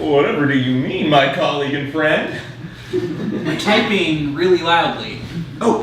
Whatever do you mean, my colleague and friend? You're typing really loudly. Oh,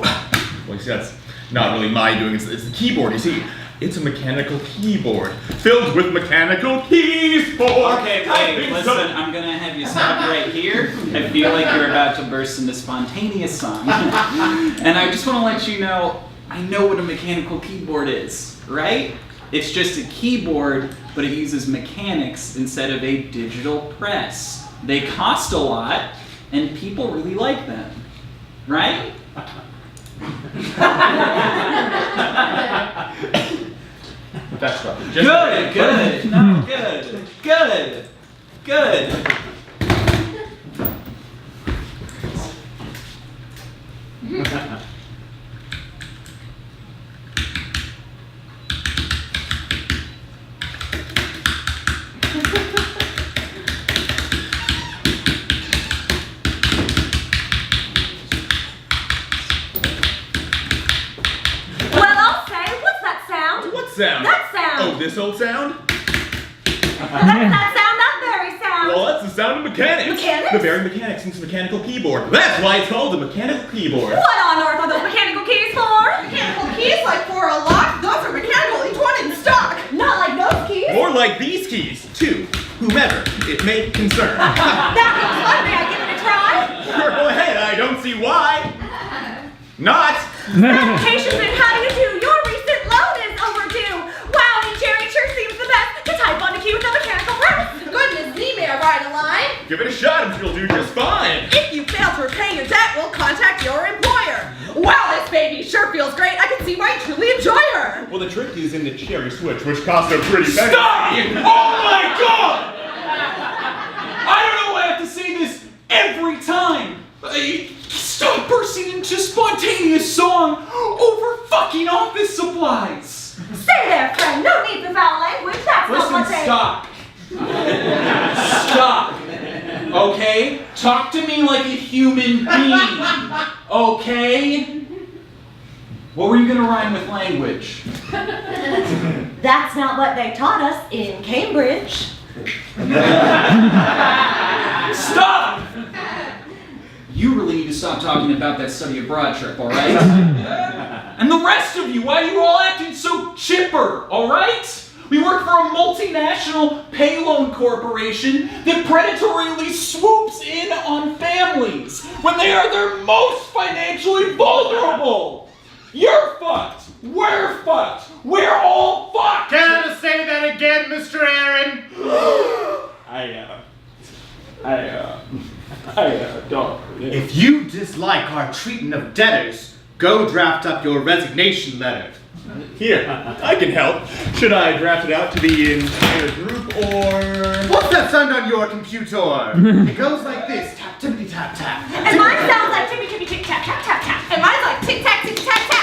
well, you see, that's not really my doing. It's the keyboard, you see. It's a mechanical keyboard filled with mechanical keys for... Okay, wait, listen, I'm gonna have you stop right here. I feel like you're about to burst into spontaneous song. And I just want to let you know, I know what a mechanical keyboard is, right? It's just a keyboard, but it uses mechanics instead of a digital press. They cost a lot, and people really like them, right? That's right. Good. No, good. Sound? That sound! Oh, this old sound? That sound, that very sound! Well, that's the sound of mechanics! Mechanics? The very mechanics into mechanical keyboard. That's why it's called a mechanical keyboard. What on earth are those mechanical keys for? Mechanical keys like for a lock? Those are mechanical, each one in stock! Not like those keys! More like these keys, to whomever it may concern. That looks fun, may I give it a try? Sure, go ahead, I don't see why. Not! Salutations and how do you do? Your recent load is overdue! Wow, and Jerry sure seems the best to type on the key with a mechanical press! Goodness me, may I write a line? Give it a shot, I'm sure you'll do just fine. If you fail to repay your debt, we'll contact your employer. Wow, this baby sure feels great. I can see why you truly enjoy her. Well, the trick is in the cherry switch, which costs a pretty penny. Stop! Oh my god! I don't know why I have to say this every time. Stop bursting into spontaneous song over fucking office supplies. Stay there, friend. No need for foul language. That's not what they... Stop. Stop. Okay? Talk to me like a human being. Okay? What were you gonna rhyme with language? That's not what they taught us in Cambridge. Stop! You really need to stop talking about that study abroad trip, alright? And the rest of you, why are you all acting so chipper, alright? We work for a multinational pay loan corporation that predatorily swoops in on families when they are their most financially vulnerable. You're fucked. We're fucked. We're all fucked. Care to say that again, Mr. Aaron? I don't. If you dislike our treatment of debtors, go draft up your resignation letter. Here, I can help. Should I draft it out to the entire group, or... What's that sound on your computer? It goes like this, tap, tippity, tap, tap. And mine sounds like tippy tippy tick tap tap tap tap. And mine's like tic tac, tic tac, tac.